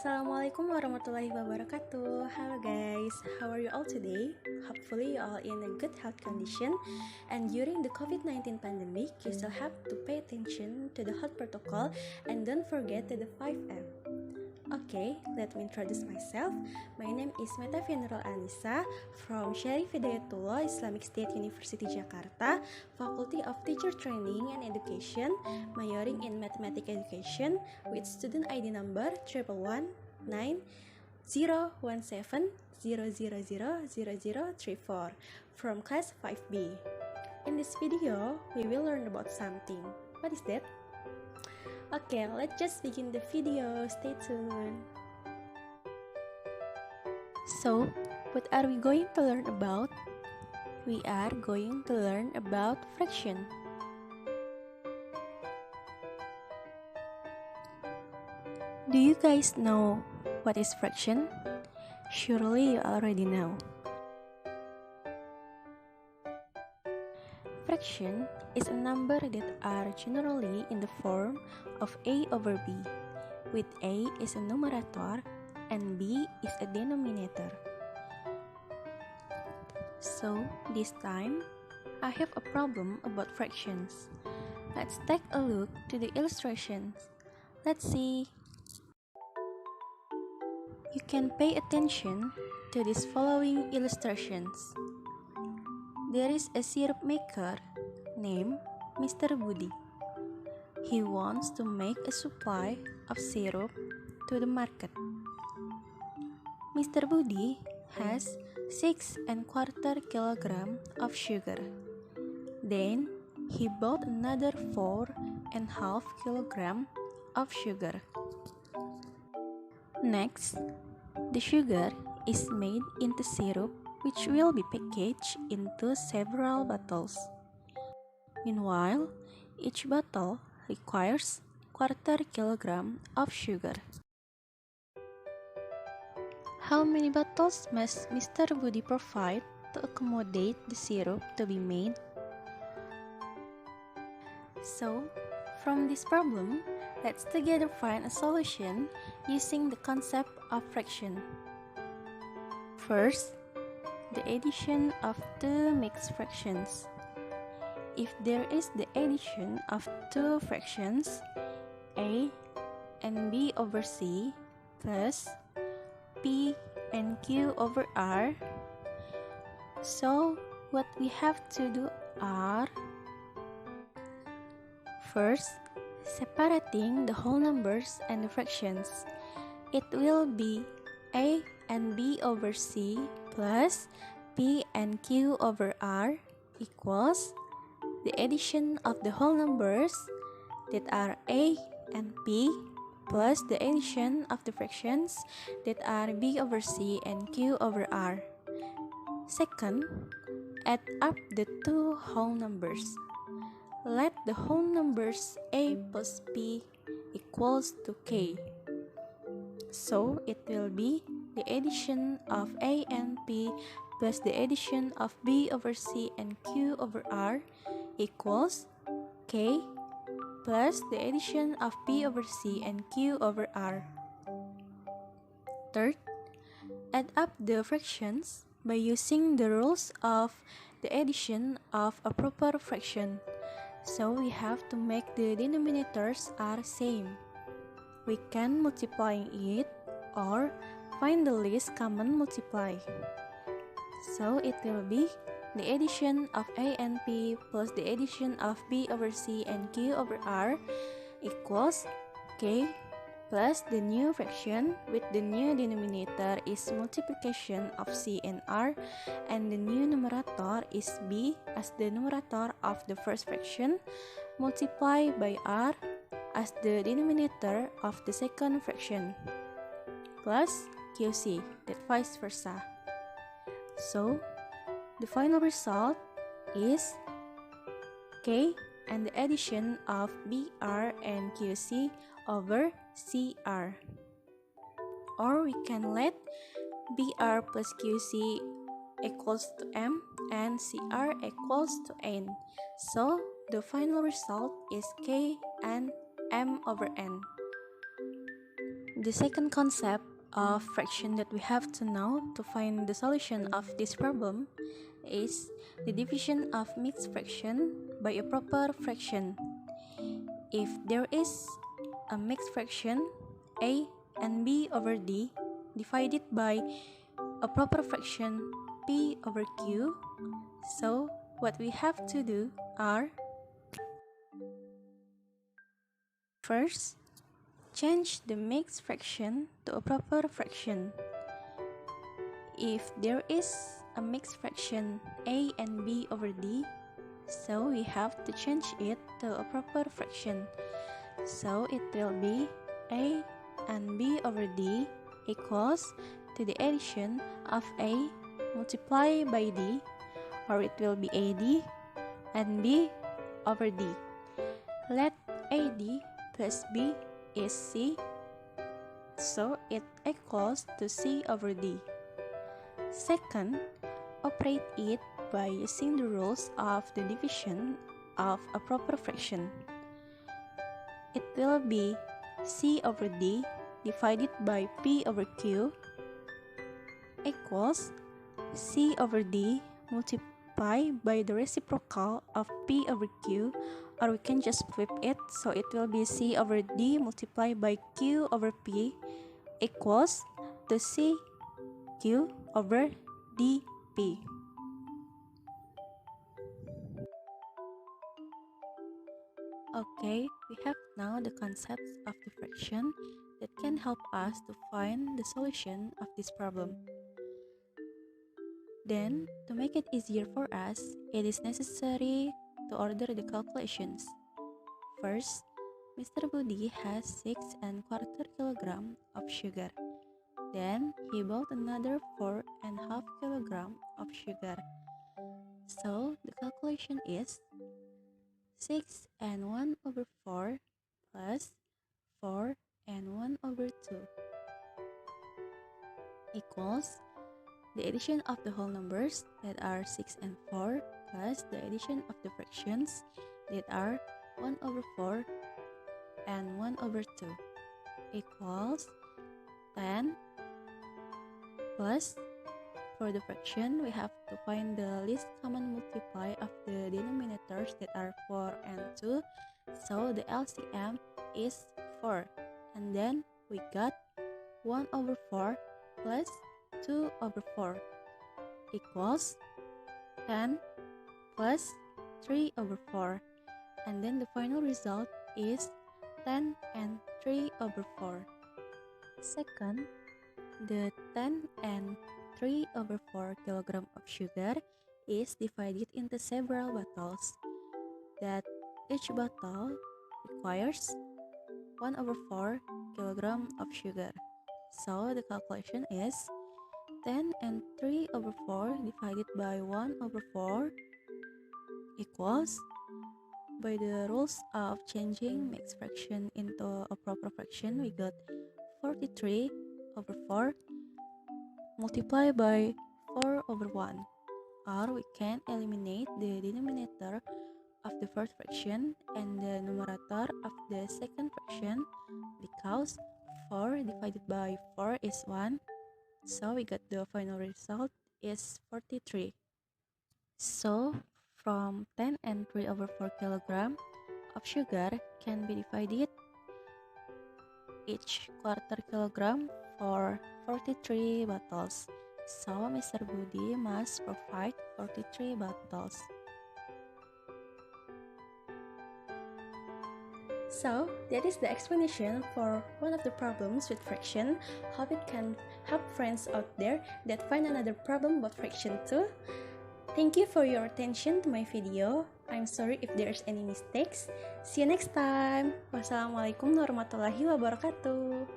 Assalamualaikum warahmatullahi wabarakatuh. Hello guys, how are you all today? Hopefully you all in a good health condition, and during the COVID-19 pandemic you still have to pay attention to the health protocol and don't forget to the 5M. Okay, let me introduce myself. My name is Methavia Nurul Annisa from Syarif Hidayatullah, Islamic State University Jakarta, Faculty of Teacher Training and Education, majoring in Mathematic Education with student ID number 1119017000034 from class 5B. In this video, we will learn about something. What is that? Okay, let's just begin the video. Stay tuned. So, what are we going to learn about? We are going to learn about fraction. Do you guys know what is fraction? Surely you already know. Fraction is a number that are generally in the form of A over B, with A is a numerator and B is a denominator. So, this time, I have a problem about fractions. Let's take a look to the illustrations. Let's see. You can pay attention to these following illustrations. There is a syrup maker named Mr. Budi. He wants to make a supply of syrup to the market. Mr. Budi has 6¼ kilogram of sugar. Then he bought another 4½ kilogram of sugar. Next, the sugar is made into syrup which will be packaged into several bottles. Meanwhile, each bottle requires ¼ kilogram of sugar. How many bottles must Mr. Budi provide to accommodate the syrup to be made? So, from this problem, let's together find a solution using the concept of fraction. First, the addition of two mixed fractions. If there is the addition of two fractions, A and B over C plus P and Q over R, so what we have to do are, first, separating the whole numbers and the fractions. It will be A and B over C plus P and Q over R equals the addition of the whole numbers that are A and P plus the addition of the fractions that are B over C and Q over R. Second, add up the two whole numbers. Let the whole numbers A plus P equals to K. So it will be the addition of A and P plus the addition of B over C and Q over R equals K plus the addition of P over C and Q over R. Third, add up the fractions by using the rules of the addition of a proper fraction. So we have to make the denominators are same. We can multiply it or find the least common multiply. So it will be the addition of A and P plus the addition of B over C and Q over R equals K plus the new fraction with the new denominator is multiplication of C and R, and the new numerator is B as the numerator of the first fraction multiplied by R as the denominator of the second fraction, plus QC, that vice versa. So, the final result is K and the addition of BR and QC over CR. Or we can let BR plus QC equals to M and CR equals to N. So, the final result is K and M over N. The second concept of fraction that we have to know to find the solution of this problem is the division of mixed fraction by a proper fraction. If there is a mixed fraction a and b over d divided by a proper fraction p over q, so what we have to do are: first, change the mixed fraction to a proper fraction. If there is a mixed fraction a and b over d, so we have to change it to a proper fraction. So it will be a and b over d equals to the addition of a multiplied by d, or it will be ad and b over d. Let ad plus b is c, so it equals to c over d. Second, operate it by using the rules of the division of a proper fraction. It will be c over d divided by p over q equals c over d multiplied by the reciprocal of p over q, or we can just flip it, so it will be c over d multiplied by q over p equals to c q over dp. Okay, we have now the concepts of the fraction that can help us to find the solution of this problem. Then, to make it easier for us, it is necessary to order the calculations. First, Mr. Budi has 6¼ kilogram of sugar. Then, he bought another 4½ kilogram of sugar. So, the calculation is 6 and 1 over 4 plus 4 and 1 over 2 equals the addition of the whole numbers that are 6 and 4 plus the addition of the fractions that are 1 over 4 and 1 over 2 equals 10 plus, for the fraction, we have to find the least common multiply of the denominators that are 4 and 2. So the LCM is 4. And then we got 1 over 4 plus 2 over 4 equals 10 plus 3 over 4. And then the final result is 10 and 3 over 4. Second, the 10 and 3 over 4 kilogram of sugar is divided into several bottles, that each bottle requires 1 over 4 kilogram of sugar. So the calculation is 10 and 3 over 4 divided by 1 over 4 equals, by the rules of changing mixed fraction into a proper fraction, we got 43 over 4 multiplied by 4 over 1, or we can eliminate the denominator of the first fraction and the numerator of the second fraction, because 4 divided by 4 is 1, so we got the final result is 43. So from 10 and 3 over 4 kilogram of sugar can be divided each quarter kilogram for 43 bottles. So Mr. Budi must provide 43 bottles. So that is the explanation for one of the problems with fraction. Hope it can help friends out there that find another problem with fraction too. Thank you for your attention to my video. I'm sorry if there's any mistakes. See you next time. Wassalamualaikum warahmatullahi wabarakatuh.